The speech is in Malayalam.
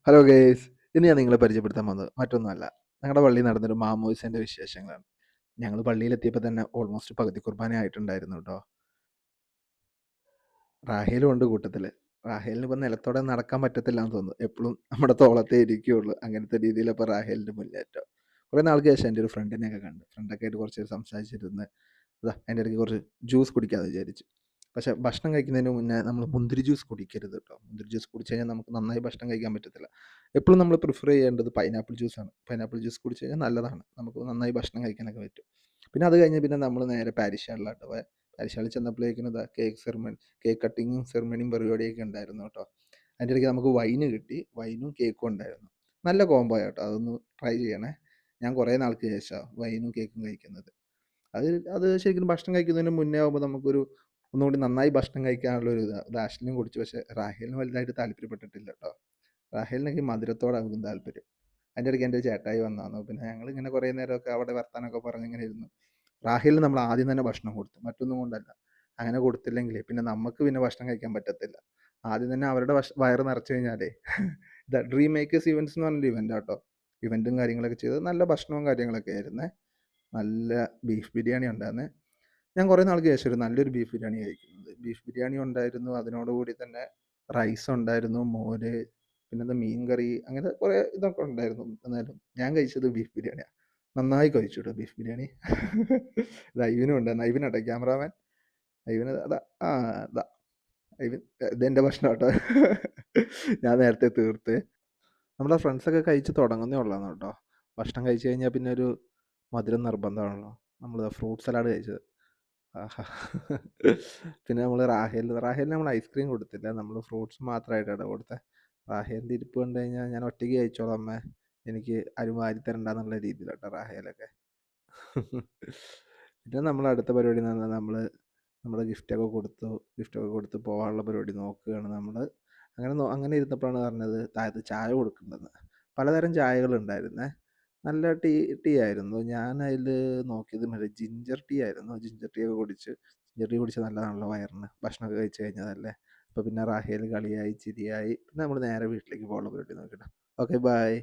ഹലോ ഗേയ്സ്, ഇന്ന് ഞാൻ നിങ്ങളെ പരിചയപ്പെടുത്താൻ വന്നത് മറ്റൊന്നുമല്ല, ഞങ്ങളുടെ പള്ളിയിൽ നടന്നൊരു മാമോദിസേൻ്റെ വിശേഷങ്ങളാണ്. ഞങ്ങൾ പള്ളിയിലെത്തിയപ്പോൾ തന്നെ ഓൾമോസ്റ്റ് പകുതി കുർബാന ആയിട്ടുണ്ടായിരുന്നു കേട്ടോ. റാഹേലും ഉണ്ട് കൂട്ടത്തിൽ. റാഹേലിന് ഇപ്പം നിലത്തോടെ നടക്കാൻ പറ്റത്തില്ല എന്ന് തോന്നുന്നു, എപ്പോഴും നമ്മുടെ തോളത്തേ ഇരിക്കുകയുള്ളൂ. അങ്ങനത്തെ രീതിയിൽ ഇപ്പോൾ റാഹേലിൻ്റെ മുന്നേറ്റം. കുറേ നാൾക്ക് ശേഷം എൻ്റെ ഒരു ഫ്രണ്ടിനെയൊക്കെ കണ്ട്, ഫ്രണ്ടൊക്കെ ആയിട്ട് കുറച്ച് സംസാരിച്ചിരുന്ന് അതിൻ്റെ ഇടയ്ക്ക് കുറച്ച് ജ്യൂസ് കുടിക്കാമെന്ന് വിചാരിച്ചു. പക്ഷേ ഭക്ഷണം കഴിക്കുന്നതിന് മുന്നേ നമ്മൾ മുന്തിരി ജ്യൂസ് കുടിക്കരുത് കേട്ടോ. മുന്തിരി ജ്യൂസ് കുടിച്ച് കഴിഞ്ഞാൽ നമുക്ക് നന്നായി ഭക്ഷണം കഴിക്കാൻ പറ്റത്തില്ല. എപ്പോഴും നമ്മൾ പ്രിഫർ ചെയ്യേണ്ടത് പൈനാപ്പിൾ ജ്യൂസാണ്. പൈനാപ്പിൾ ജ്യൂസ് കുടിച്ച് കഴിഞ്ഞാൽ നല്ലതാണ്, നമുക്ക് നന്നായി ഭക്ഷണം കഴിക്കാനൊക്കെ പറ്റും. പിന്നെ അത് കഴിഞ്ഞ് പിന്നെ നമ്മൾ നേരെ പാരിഷ് ഹാളിലാട്ടോ പോയത്. പാരിഷ് ഹാളിൽ ചെന്നപ്പോഴേക്കും കേക്ക് കട്ടിങ്ങും സെറിമണിയും പരിപാടിയൊക്കെ ഉണ്ടായിരുന്നു കേട്ടോ. അതിൻ്റെ ഇടയ്ക്ക് നമുക്ക് വൈന് കിട്ടി, വൈനും കേക്കും ഉണ്ടായിരുന്നു. നല്ല കോംബോ കേട്ടോ, അതൊന്ന് ട്രൈ ചെയ്യണേ. ഞാൻ കുറേ നാൾക്ക് ശേഷമാണ് വൈനും കേക്കും കഴിക്കുന്നത്. അത് അത് ശരിക്കും ഭക്ഷണം കഴിക്കുന്നതിന് മുന്നേ ആകുമ്പോൾ നമുക്കൊരു ഒന്നുകൂടി നന്നായി ഭക്ഷണം കഴിക്കാനുള്ള ഒരു ഇത് ആഷ്ലിനും കുടിച്ചു. പക്ഷേ റാഹേലിന് വലുതായിട്ട് താല്പര്യപ്പെട്ടിട്ടില്ല കേട്ടോ. റാഹേലിനൊക്കെ മധുരത്തോടാകും താല്പര്യം. അതിൻ്റെ ഇടയ്ക്ക് എൻ്റെ ചേട്ടായി വന്നു. പിന്നെ ഞങ്ങളിങ്ങനെ കുറേ നേരമൊക്കെ അവിടെ വർത്താനമൊക്കെ പറഞ്ഞിങ്ങനെ ഇരുന്നു. റാഹേലിന് നമ്മൾ ആദ്യം തന്നെ ഭക്ഷണം കൊടുത്തു, മറ്റൊന്നും കൊണ്ടല്ല. അങ്ങനെ കൊടുത്തില്ലെങ്കിൽ പിന്നെ നമുക്ക് പിന്നെ ഭക്ഷണം കഴിക്കാൻ പറ്റത്തില്ല. ആദ്യം തന്നെ അവരുടെ വയറ് നിറച്ച് കഴിഞ്ഞാലേ ഇതാ ഡ്രീം മേക്കേഴ്സ് ഇവൻറ്റ്സ് എന്ന് പറഞ്ഞൊരു ഇവൻ്റ് കേട്ടോ. ഇവൻറ്റും കാര്യങ്ങളൊക്കെ ചെയ്ത് നല്ല ഭക്ഷണവും കാര്യങ്ങളൊക്കെ ആയിരുന്നേ. നല്ല ബീഫ് ബിരിയാണി ഉണ്ടായിരുന്നേ. ഞാൻ കുറേ നാൾക്ക് ശേഷം ഒരു നല്ലൊരു ബീഫ് ബിരിയാണി കഴിക്കുന്നത്. ബീഫ് ബിരിയാണി ഉണ്ടായിരുന്നു, അതിനോടുകൂടി തന്നെ റൈസ് ഉണ്ടായിരുന്നു, മോര്, പിന്നെന്താ മീൻ കറി, അങ്ങനെ കുറേ ഇതൊക്കെ ഉണ്ടായിരുന്നു. എന്നാലും ഞാൻ കഴിച്ചത് ബീഫ് ബിരിയാണിയാണ്. നന്നായി കഴിച്ചു കേട്ടോ ബീഫ് ബിരിയാണി. ഇത് ഐവിനും ഉണ്ടായിരുന്നു. ഐവിനാട്ടോ ക്യാമറാമാൻ. ഐവിന് അതാ, ആ അതാ ഐവിൻ. ഇതെൻ്റെ ഭക്ഷണം കേട്ടോ. ഞാൻ നേരത്തെ തീർത്ത്. നമ്മുടെ ഫ്രണ്ട്സൊക്കെ കഴിച്ച് തുടങ്ങുന്നേ ഉള്ളതാണ് കേട്ടോ. ഭക്ഷണം കഴിച്ച് കഴിഞ്ഞാൽ പിന്നെ ഒരു മധുരം നിർബന്ധമാണല്ലോ. നമ്മൾ ഫ്രൂട്ട് സലാഡ് കഴിച്ചത്. ആഹാ. പിന്നെ നമ്മൾ റാഹേലിന് നമ്മൾ ഐസ്ക്രീം കൊടുത്തില്ല, നമ്മൾ ഫ്രൂട്ട്സ് മാത്രമായിട്ടാണ് കൊടുത്തത്. റാഹേലിൻ്റെ ഇരിപ്പ് കണ്ടു കഴിഞ്ഞാൽ ഞാൻ ഒറ്റയ്ക്ക് കഴിച്ചോളാം അമ്മേ, എനിക്ക് ആരും വാരി തരണ്ടെന്നുള്ള രീതിയിലാട്ടോ റാഹേലൊക്കെ. പിന്നെ നമ്മൾ അടുത്ത പരിപാടി എന്ന് പറഞ്ഞാൽ നമ്മൾ ഗിഫ്റ്റൊക്കെ കൊടുത്ത് പോകാനുള്ള പരിപാടി നോക്കുകയാണ് നമ്മൾ. അങ്ങനെ ഇരുന്നപ്പോഴാണ് പറഞ്ഞത് താഴത്ത് ചായ കൊടുക്കുന്നുണ്ടെന്ന്. പലതരം ചായകളുണ്ടായിരുന്നേ. നല്ല ടീ ആയിരുന്നു. ഞാൻ അതിൽ നോക്കിയത് മറ്റേ ജിഞ്ചർ ടീ ആയിരുന്നു. ജിഞ്ചർ ടീ ഒക്കെ ജിഞ്ചർ ടീ കുടിച്ചാൽ നല്ലതാണല്ലോ വയറിന്, ഭക്ഷണമൊക്കെ കഴിച്ച് കഴിഞ്ഞതല്ലേ. അപ്പോൾ പിന്നെ റാഹേൽ കളിയായി ചിരിയായി. പിന്നെ നമ്മൾ നേരെ വീട്ടിലേക്ക് പോകാനുള്ള പരിപാടി നോക്കിയിട്ട്. Okay, by.